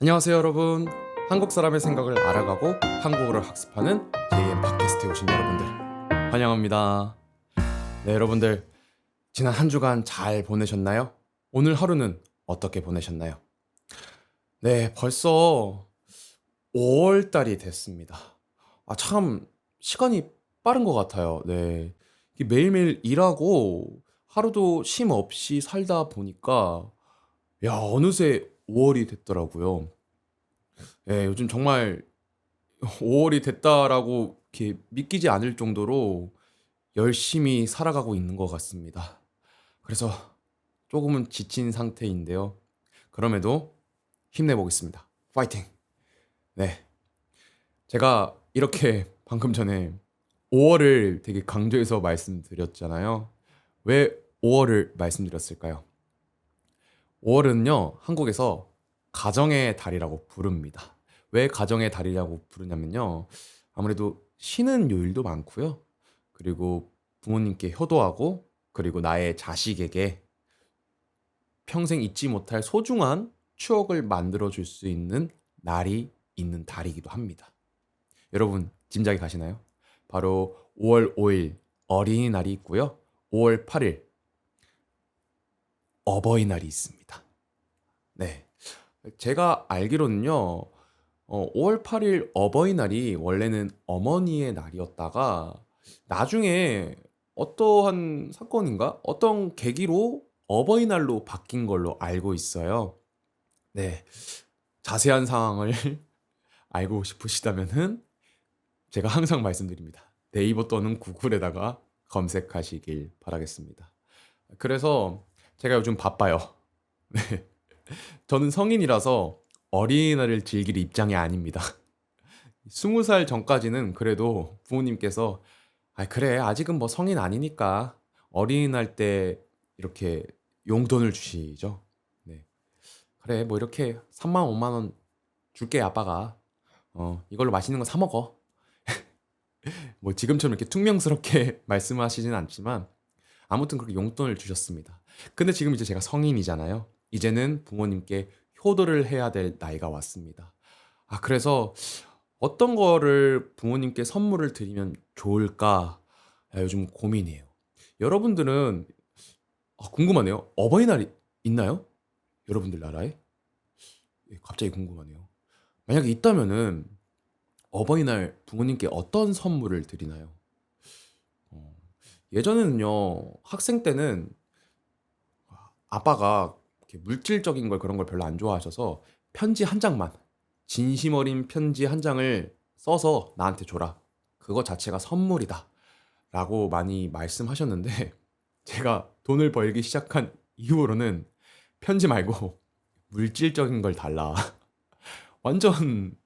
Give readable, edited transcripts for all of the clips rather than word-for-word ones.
안녕하세요 여러분. 한국 사람의 생각을 알아가고 한국어를 학습하는 JM 팟캐스트에 오신 여러분들 환영합니다. 네 여러분들, 지난 한 주간 잘 보내셨나요? 오늘 하루는 어떻게 보내셨나요? 네, 벌써 5월 달이 됐습니다. 참 시간이 빠른 것 같아요. 네, 이게 매일매일 일하고 하루도 쉼 없이 살다 보니까 어느새 5월이 됐더라고요. 예, 요즘 정말 5월이 됐다라고 이렇게 믿기지 않을 정도로 열심히 살아가고 있는 것 같습니다. 그래서 조금은 지친 상태인데요. 그럼에도 힘내보겠습니다. 파이팅! 네. 제가 이렇게 방금 전에 5월을 되게 강조해서 말씀드렸잖아요. 왜 5월을 말씀드렸을까요? 5월은요, 한국에서 가정의 달이라고 부릅니다. 왜 가정의 달이라고 부르냐면요, 아무래도 쉬는 요일도 많고요. 그리고 부모님께 효도하고, 그리고 나의 자식에게 평생 잊지 못할 소중한 추억을 만들어 줄 수 있는 날이 있는 달이기도 합니다. 여러분, 짐작이 가시나요? 바로 5월 5일 어린이날이 있고요. 5월 8일 어버이날이 있습니다. 네. 제가 알기로는요, 5월 8일 어버이날이 원래는 어머니의 날이었다가 나중에 어떠한 사건인가? 어떤 계기로 어버이날로 바뀐 걸로 알고 있어요. 네. 자세한 상황을 알고 싶으시다면은 제가 항상 말씀드립니다. 네이버 또는 구글에다가 검색하시길 바라겠습니다. 그래서 제가 요즘 바빠요. 네. 저는 성인이라서 어린이날을 즐길 입장이 아닙니다. 20살 전까지는 그래도 부모님께서 그래, 아직은 뭐 성인 아니니까 어린이날 때 이렇게 용돈을 주시죠. 네. 그래, 뭐 이렇게 3만 5만 원 줄게 아빠가. 이걸로 맛있는 거 사 먹어. 뭐 지금처럼 이렇게 퉁명스럽게 말씀하시진 않지만 아무튼 그렇게 용돈을 주셨습니다. 근데 지금 이제 제가 성인이잖아요. 이제는 부모님께 효도를 해야 될 나이가 왔습니다. 그래서 어떤 거를 부모님께 선물을 드리면 좋을까? 요즘 고민이에요. 여러분들은 궁금하네요. 어버이날이 있나요? 여러분들 나라에? 갑자기 궁금하네요. 만약에 있다면은 어버이날 부모님께 어떤 선물을 드리나요? 어, 예전에는요, 학생 때는 아빠가 이렇게 물질적인 걸 그런 걸 별로 안 좋아하셔서 편지 한 장만, 진심 어린 편지 한 장을 써서 나한테 줘라. 그거 자체가 선물이다. 라고 많이 말씀하셨는데 제가 돈을 벌기 시작한 이후로는 편지 말고 물질적인 걸 달라. 완전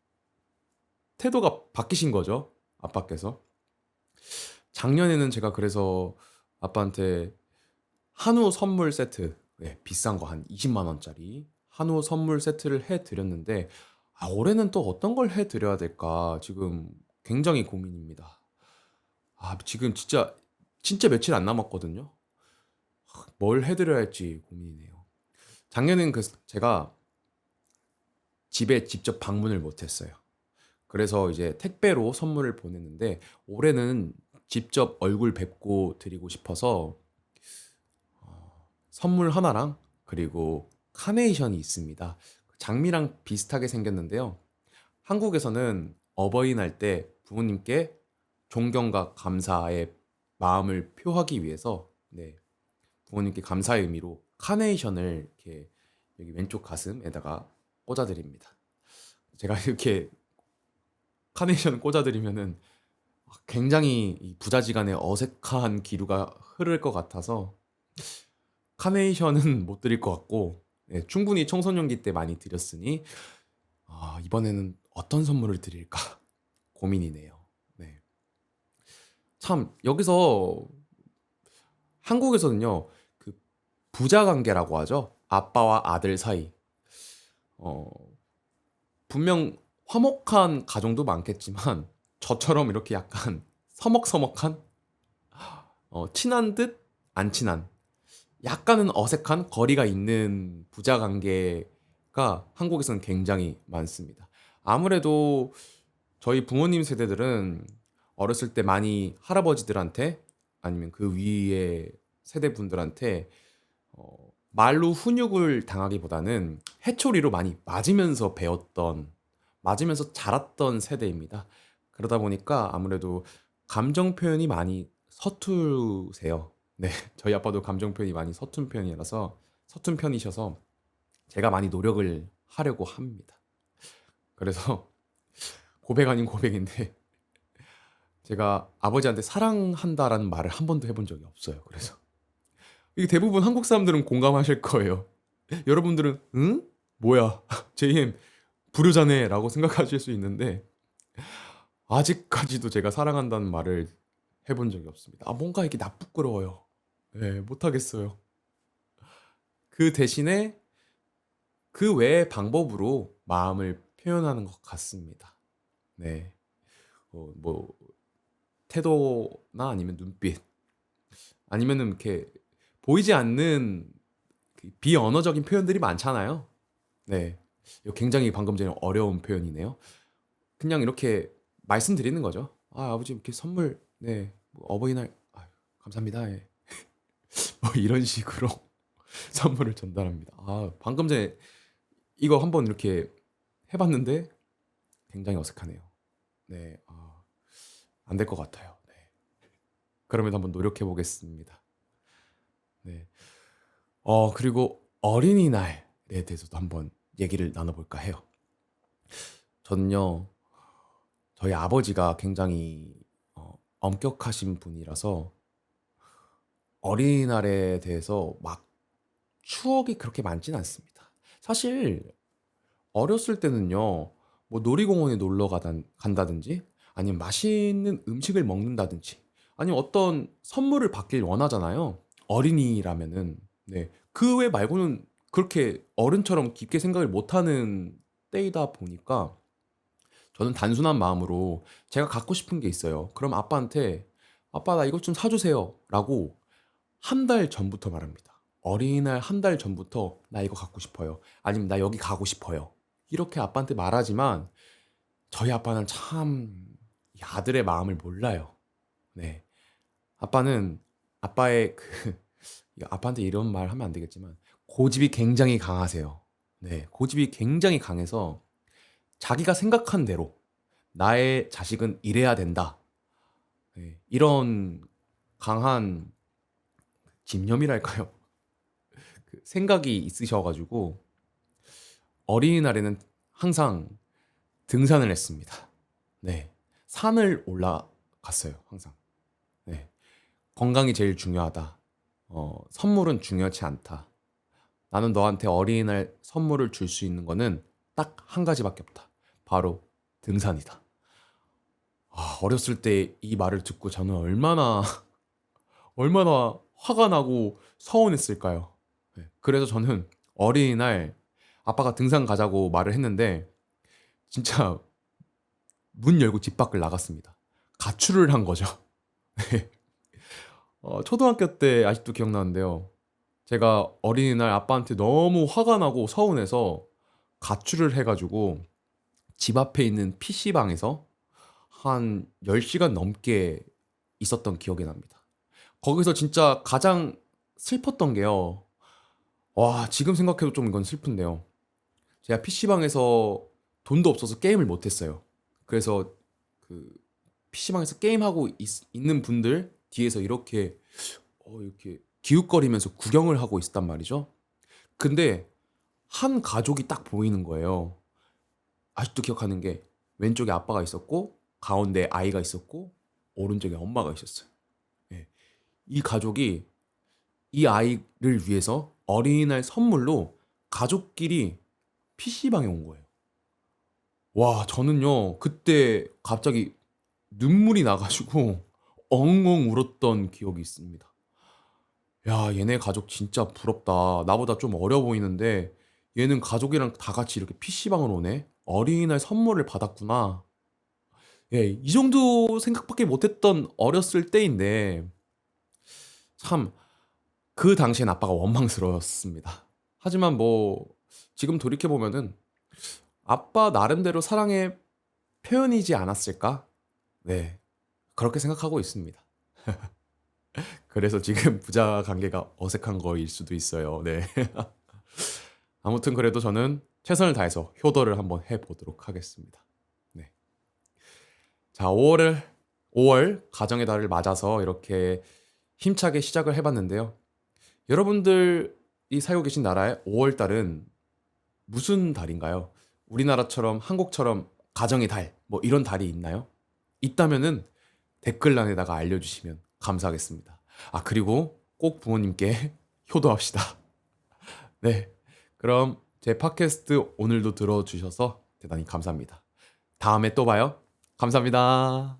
태도가 바뀌신 거죠. 아빠께서. 작년에는 제가 그래서 아빠한테 한우 선물 세트, 비싼 거 한 20만 원짜리 한우 선물 세트를 해드렸는데 올해는 또 어떤 걸 해드려야 될까 지금 굉장히 고민입니다. 지금 진짜 며칠 안 남았거든요. 뭘 해드려야 할지 고민이네요. 작년엔 제가 집에 직접 방문을 못했어요. 그래서 이제 택배로 선물을 보냈는데 올해는 직접 얼굴 뵙고 드리고 싶어서 선물 하나랑 그리고 카네이션이 있습니다. 장미랑 비슷하게 생겼는데요. 한국에서는 어버이날 때 부모님께 존경과 감사의 마음을 표하기 위해서 부모님께 감사의 의미로 카네이션을 이렇게 여기 왼쪽 가슴에다가 꽂아드립니다. 제가 이렇게 카네이션을 꽂아드리면은 굉장히 이 부자지간에 어색한 기류가 흐를 것 같아서 카네이션은 못 드릴 것 같고, 충분히 청소년기 때 많이 드렸으니 이번에는 어떤 선물을 드릴까 고민이네요. 네. 참 여기서 한국에서는요, 그 부자 관계라고 하죠. 아빠와 아들 사이. 어, 분명 화목한 가정도 많겠지만 저처럼 이렇게 약간 서먹서먹한, 친한 듯 안 친한, 약간은 어색한 거리가 있는 부자 관계가 한국에서는 굉장히 많습니다. 아무래도 저희 부모님 세대들은 어렸을 때 많이 할아버지들한테 아니면 그 위의 세대분들한테 말로 훈육을 당하기보다는 해초리로 많이 맞으면서 배웠던, 맞으면서 자랐던 세대입니다. 그러다 보니까 아무래도 감정 표현이 많이 서투세요. 네, 저희 아빠도 감정 표현이 많이 서툰 편이셔서 제가 많이 노력을 하려고 합니다. 그래서 고백 아닌 고백인데 제가 아버지한테 사랑한다라는 말을 한 번도 해본 적이 없어요. 그래서 이게 대부분 한국 사람들은 공감하실 거예요. 여러분들은 응? 뭐야? JM 불효자네 라고 생각하실 수 있는데 아직까지도 제가 사랑한다는 말을 해본 적이 없습니다. 뭔가 이게 나 부끄러워요. 네, 못하겠어요. 그 대신에 그 외의 방법으로 마음을 표현하는 것 같습니다. 네. 뭐 태도나 아니면 눈빛 아니면은 이렇게 보이지 않는 그 비언어적인 표현들이 많잖아요. 네. 이거 굉장히 방금 전에 어려운 표현이네요. 그냥 이렇게 말씀드리는 거죠. 아버지 이렇게 선물, 네, 뭐 어버이날, 감사합니다. 예. 뭐 이런 식으로 선물을 전달합니다. 방금 전에 이거 한번 이렇게 해봤는데 굉장히 어색하네요. 네, 안 될 것 같아요. 네. 그러면 한번 노력해 보겠습니다. 네. 그리고 어린이날에 대해서도 한번 얘기를 나눠볼까 해요. 저는요, 저희 아버지가 굉장히 엄격하신 분이라서 어린이날에 대해서 막 추억이 그렇게 많진 않습니다. 사실 어렸을 때는요, 뭐 놀이공원에 간다든지, 아니면 맛있는 음식을 먹는다든지, 아니면 어떤 선물을 받길 원하잖아요. 어린이라면은. 네. 그 외 말고는 그렇게 어른처럼 깊게 생각을 못하는 때이다 보니까 저는 단순한 마음으로 제가 갖고 싶은 게 있어요. 그럼 아빠한테 아빠 나 이것 좀 사주세요 라고 한 달 전부터 말합니다. 어린이날 한 달 전부터 나 이거 갖고 싶어요. 아니면 나 여기 가고 싶어요. 이렇게 아빠한테 말하지만 저희 아빠는 참 이 아들의 마음을 몰라요. 네. 아빠는 아빠의 아빠한테 이런 말 하면 안 되겠지만 고집이 굉장히 강하세요. 네. 고집이 굉장히 강해서 자기가 생각한 대로 나의 자식은 이래야 된다. 네. 이런 강한 집념이랄까요? 그 생각이 있으셔가지고 어린이날에는 항상 등산을 했습니다. 네. 산을 올라갔어요. 항상. 네. 건강이 제일 중요하다. 선물은 중요하지 않다. 나는 너한테 어린이날 선물을 줄 수 있는 거는 딱 한 가지밖에 없다. 바로 등산이다. 어렸을 때 이 말을 듣고 저는 얼마나 화가 나고 서운했을까요? 네. 그래서 저는 어린이날 아빠가 등산 가자고 말을 했는데 진짜 문 열고 집 밖을 나갔습니다. 가출을 한 거죠. 초등학교 때 아직도 기억나는데요. 제가 어린이날 아빠한테 너무 화가 나고 서운해서 가출을 해가지고 집 앞에 있는 PC방에서 한 10시간 넘게 있었던 기억이 납니다. 거기서 진짜 가장 슬펐던 게요. 와, 지금 생각해도 좀 이건 슬픈데요. 제가 PC방에서 돈도 없어서 게임을 못했어요. 그래서 그 PC방에서 게임하고 있는 분들 뒤에서 이렇게 기웃거리면서 구경을 하고 있었단 말이죠. 근데 한 가족이 딱 보이는 거예요. 아직도 기억하는 게 왼쪽에 아빠가 있었고 가운데 아이가 있었고 오른쪽에 엄마가 있었어요. 예. 이 가족이 이 아이를 위해서 어린이날 선물로 가족끼리 PC방에 온 거예요. 와, 저는요, 그때 갑자기 눈물이 나가지고 엉엉 울었던 기억이 있습니다. 야, 얘네 가족 진짜 부럽다. 나보다 좀 어려 보이는데 얘는 가족이랑 다 같이 이렇게 PC방을 오네. 어린이날 선물을 받았구나. 예, 이 정도 생각밖에 못했던 어렸을 때인데 참 그 당시엔 아빠가 원망스러웠습니다. 하지만 뭐 지금 돌이켜 보면은 아빠 나름대로 사랑의 표현이지 않았을까? 네. 그렇게 생각하고 있습니다. 그래서 지금 부자 관계가 어색한 거일 수도 있어요. 네. 아무튼 그래도 저는 최선을 다해서 효도를 한번 해 보도록 하겠습니다. 네. 자, 5월 가정의 달을 맞아서 이렇게 힘차게 시작을 해 봤는데요. 여러분들이 살고 계신 나라의 5월 달은 무슨 달인가요? 우리나라처럼 한국처럼 가정의 달, 뭐 이런 달이 있나요? 있다면은 댓글란에다가 알려주시면 감사하겠습니다. 아, 그리고 꼭 부모님께 효도합시다. 네. 그럼 제 팟캐스트 오늘도 들어주셔서 대단히 감사합니다. 다음에 또 봐요. 감사합니다.